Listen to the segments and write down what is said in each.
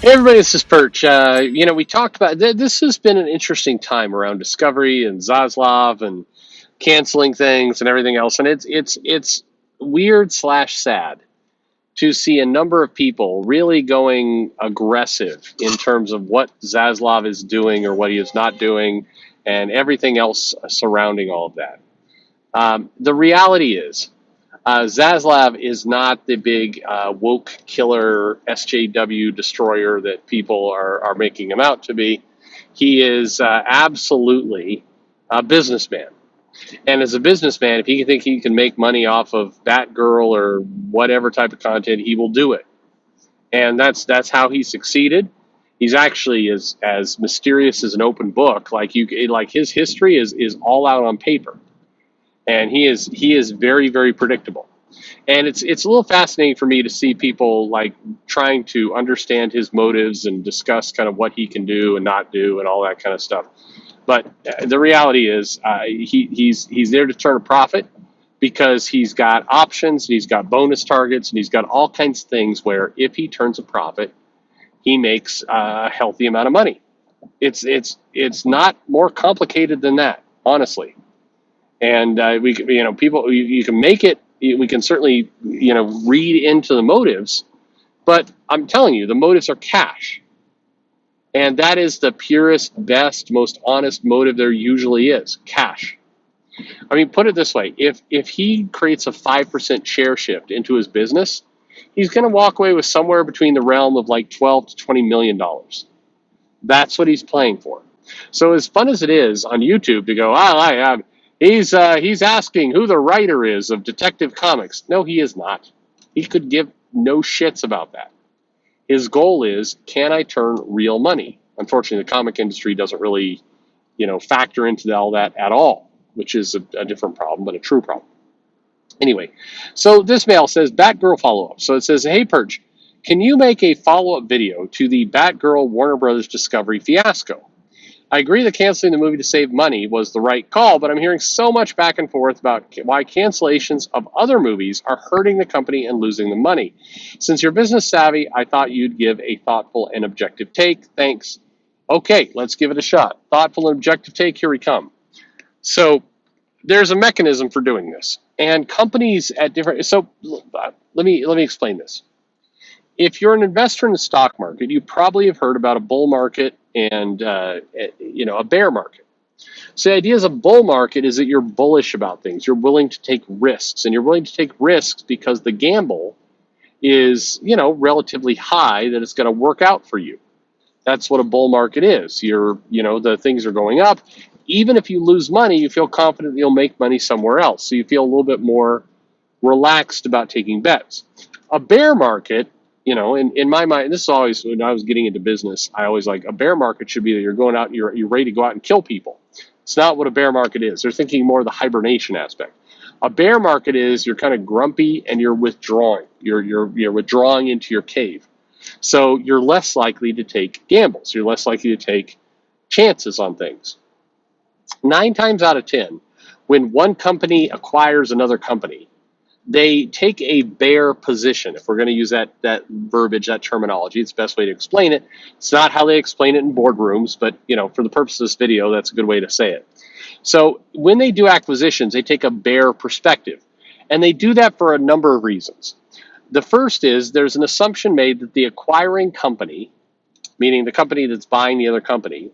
Hey everybody, this is Perch. We talked about this has been an interesting time around discovery and Zaslav and canceling things and everything else, and it's weird slash sad to see a number of people really going aggressive in terms of what Zaslav is doing or what he is not doing, and everything else surrounding all of that. The reality is, Zaslav is not the big woke killer SJW destroyer that people are making him out to be. He is absolutely a businessman. And as a businessman, if he can think he can make money off of Batgirl or whatever type of content, he will do it. And that's how he succeeded. He's actually as mysterious as an open book. Like his history is all out on paper, and he is very very predictable. And it's a little fascinating for me to see people like trying to understand his motives and discuss kind of what he can do and not do and all that kind of stuff. But the reality is, he's there to turn a profit because he's got options, and he's got bonus targets, and he's got all kinds of things where if he turns a profit, he makes a healthy amount of money. It's not more complicated than that, honestly. And people, you can make it. We can certainly read into the motives, but I'm telling you, the motives are cash. And that is the purest, best, most honest motive there usually is, cash. I mean, put it this way, if he creates a 5% share shift into his business, he's going to walk away with somewhere between the realm of like 12 to $20 million. That's what he's playing for. So as fun as it is on YouTube to go, he's asking who the writer is of Detective Comics. No, he is not. He could give no shits about that. His goal is, can I turn real money? Unfortunately, the comic industry doesn't really, factor into all that at all, which is a different problem, but a true problem. Anyway, so this mail says Batgirl follow-up. So it says, hey, Perch, can you make a follow-up video to the Batgirl Warner Brothers Discovery fiasco? I agree that canceling the movie to save money was the right call, but I'm hearing so much back and forth about why cancellations of other movies are hurting the company and losing the money. Since you're business savvy, I thought you'd give a thoughtful and objective take. Thanks. Okay, let's give it a shot. Thoughtful and objective take, here we come. So there's a mechanism for doing this. And companies at different... So let me explain this. If you're an investor in the stock market, you probably have heard about a bull market and a bear market. So the idea of a bull market is that you're bullish about things. You're willing to take risks, and you're willing to take risks because the gamble is relatively high that it's going to work out for you. That's what a bull market is. The things are going up. Even if you lose money, you feel confident that you'll make money somewhere else. So you feel a little bit more relaxed about taking bets. A bear market, in my mind, this is always when I was getting into business, I always like a bear market should be that you're going out and you're ready to go out and kill people. It's not what a bear market is. They're thinking more of the hibernation aspect. A bear market is you're kind of grumpy and you're withdrawing. You're withdrawing into your cave. So you're less likely to take gambles. You're less likely to take chances on things. 9 times out of 10, when one company acquires another company, they take a bear position. If we're going to use that verbiage, that terminology, it's the best way to explain it. It's not how they explain it in boardrooms, but for the purpose of this video, that's a good way to say it. So when they do acquisitions, they take a bear perspective, and they do that for a number of reasons. The first is there's an assumption made that the acquiring company, meaning the company that's buying the other company,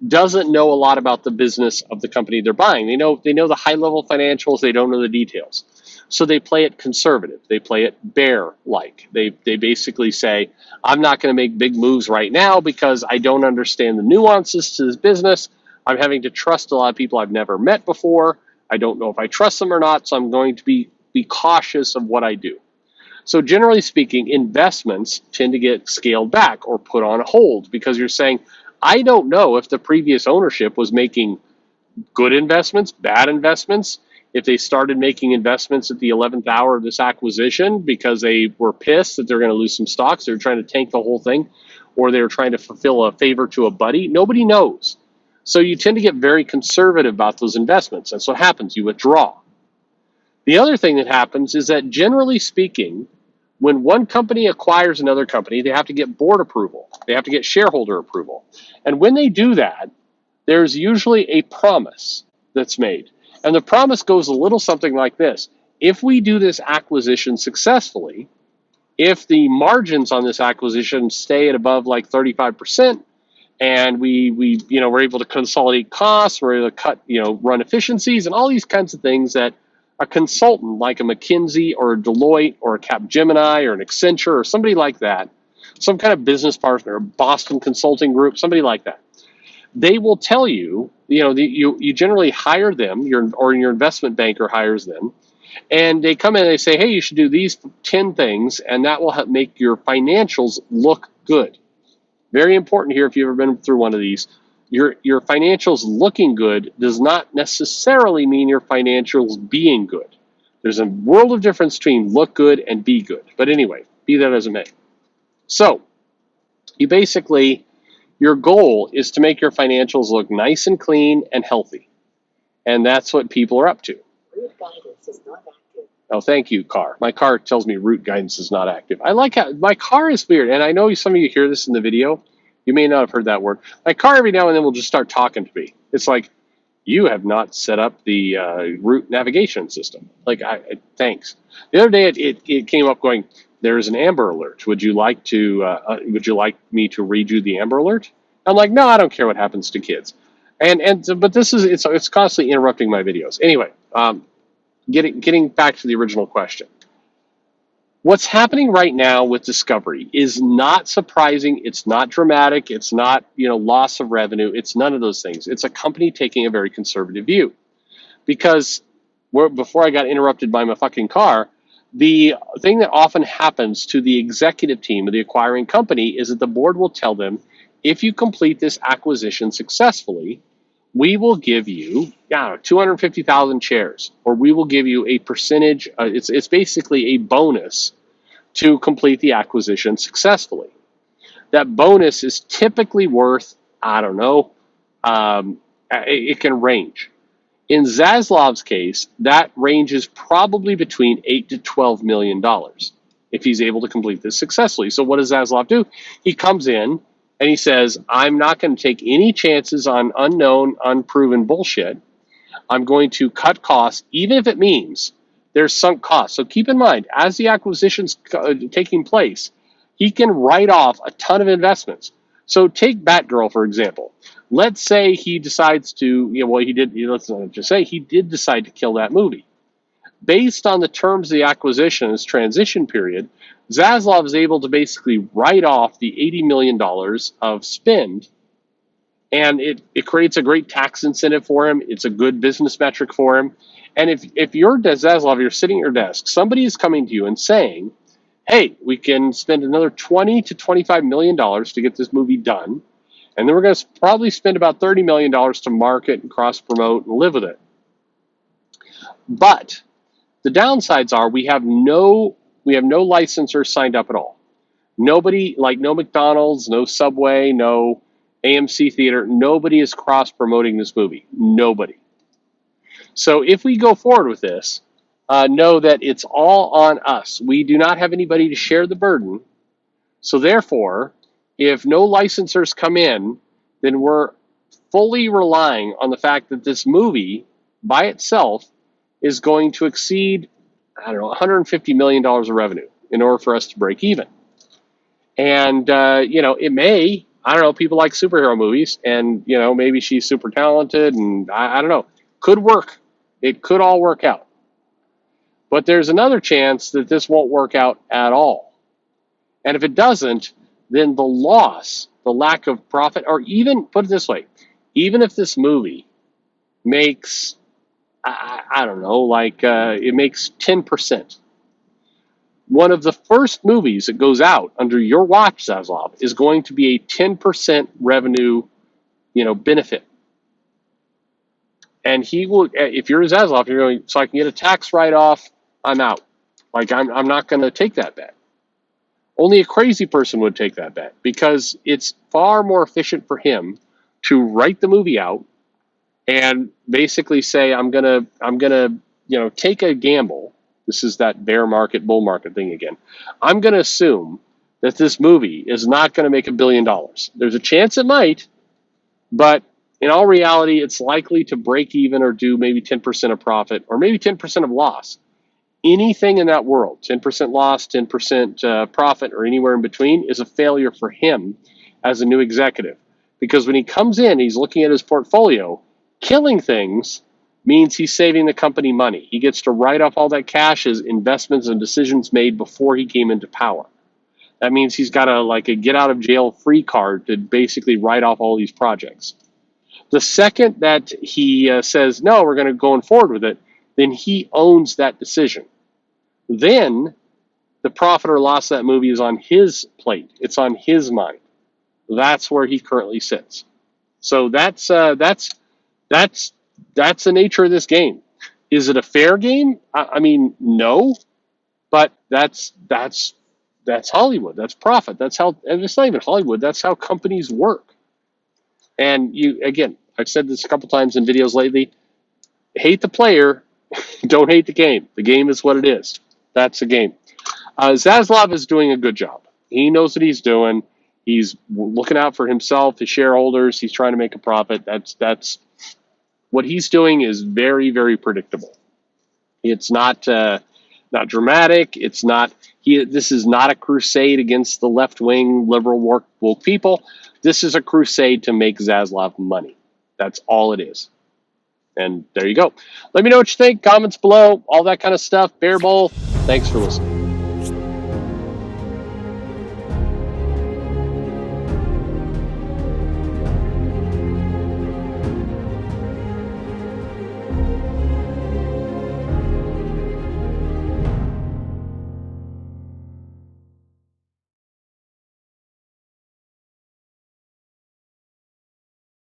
doesn't know a lot about the business of the company they're buying. They know the high-level financials. They don't know the details. So they play it conservative. They play it bear-like. They basically say, I'm not going to make big moves right now because I don't understand the nuances to this business. I'm having to trust a lot of people I've never met before. I don't know if I trust them or not, so I'm going to be cautious of what I do. So generally speaking, investments tend to get scaled back or put on hold because you're saying, I don't know if the previous ownership was making good investments, bad investments, if they started making investments at the 11th hour of this acquisition because they were pissed that they're going to lose some stocks, they're trying to tank the whole thing, or they were trying to fulfill a favor to a buddy. Nobody knows. So you tend to get very conservative about those investments. That's what happens. You withdraw. The other thing that happens is that generally speaking, When one company acquires another company, they have to get board approval. They have to get shareholder approval. And when they do that, there's usually a promise that's made. And the promise goes a little something like this. If we do this acquisition successfully, if the margins on this acquisition stay at above like 35%, and we're able to consolidate costs, we're able to cut, run efficiencies and all these kinds of things that a consultant like a McKinsey or a Deloitte or a Capgemini or an Accenture or somebody like that, some kind of business partner, a Boston Consulting Group, somebody like that, they will tell you, you generally hire them, your investment banker hires them, and they come in and they say, hey, you should do these 10 things, and that will help make your financials look good. Very important here if you've ever been through one of these. Your financials looking good does not necessarily mean your financials being good. There's a world of difference between look good and be good. But anyway, be that as it may. So, your goal is to make your financials look nice and clean and healthy. And that's what people are up to. Route guidance is not active. Oh, thank you, car. My car tells me route guidance is not active. I like how my car is weird. And I know some of you hear this in the video. You may not have heard that word. My car every now and then will just start talking to me. It's like, you have not set up the route navigation system. Thanks. The other day it came up going, there's an Amber Alert. Would you like me to read you the Amber Alert? I'm like, no, I don't care what happens to kids. But it's constantly interrupting my videos. Anyway, getting back to the original question. What's happening right now with Discovery is not surprising. It's not dramatic. It's not, loss of revenue. It's none of those things. It's a company taking a very conservative view. Because before I got interrupted by my fucking car, the thing that often happens to the executive team of the acquiring company is that the board will tell them, if you complete this acquisition successfully, we will give you 250,000 shares, or we will give you a percentage. It's basically a bonus to complete the acquisition successfully. That bonus is typically worth, I don't know, it can range. In Zaslav's case, that ranges probably between $8 to $12 million if he's able to complete this successfully. So what does Zaslav do? He comes in and he says, I'm not going to take any chances on unknown, unproven bullshit. I'm going to cut costs, even if it means there's sunk costs. So keep in mind, as the acquisition's taking place, he can write off a ton of investments. So take Batgirl, for example. Let's say he decides to, let's not just say he did decide to kill that movie. Based on the terms of the acquisition, this transition period, Zaslav is able to basically write off the $80 million of spend, and it creates a great tax incentive for him. It's a good business metric for him. And if you're Zaslav, you're sitting at your desk, somebody is coming to you and saying, hey, we can spend another $20 to $25 million to get this movie done, and then we're going to probably spend about $30 million to market and cross-promote and live with it. But the downsides are we have no licensors signed up at all. Nobody, like no McDonald's, no Subway, no AMC Theater, nobody is cross-promoting this movie. Nobody. So if we go forward with this, know that it's all on us. We do not have anybody to share the burden. So therefore, if no licensors come in, then we're fully relying on the fact that this movie by itself is going to exceed, $150 million of revenue in order for us to break even. And, it may, people like superhero movies, and, maybe she's super talented, and I don't know, could work. It could all work out. But there's another chance that this won't work out at all. And if it doesn't, then the loss, the lack of profit, or even, put it this way, even if this movie makes, it makes 10%. One of the first movies that goes out under your watch, Zaslav, is going to be a 10% revenue, benefit. And he will, if you're Zaslav, you're going, so I can get a tax write-off, I'm out. I'm not going to take that bet. Only a crazy person would take that bet because it's far more efficient for him to write the movie out and basically say, I'm gonna take a gamble This is that bear market, bull market thing again. I'm going to assume that this movie is not going to make $1 billion. There's a chance it might, but in all reality, it's likely to break even or do maybe 10% of profit or maybe 10% of loss. Anything in that world, 10% loss, 10% profit, or anywhere in between, is a failure for him as a new executive. Because when he comes in, he's looking at his portfolio. Killing things means he's saving the company money. He gets to write off all that cash as investments and decisions made before he came into power. That means he's got a get out of jail free card to basically write off all these projects. The second that he says, no, we're going to go forward with it, then he owns that decision. Then the profit or loss of that movie is on his plate. It's on his mind. That's where he currently sits. So that's the nature of this game. Is it a fair game? I mean, no, but that's Hollywood. That's profit. That's how, and it's not even Hollywood. That's how companies work. And I've said this a couple times in videos lately. Hate the player, don't hate the game. The game is what it is. That's the game. Zaslav is doing a good job. He knows what he's doing. He's looking out for himself, his shareholders. He's trying to make a profit. That's what he's doing is very, very predictable. It's not dramatic. It's not. This is not a crusade against the left-wing liberal woke people. This is a crusade to make Zaslav money. That's all it is. And there you go. Let me know what you think. Comments below. All that kind of stuff. Bear Bowl. Thanks for listening.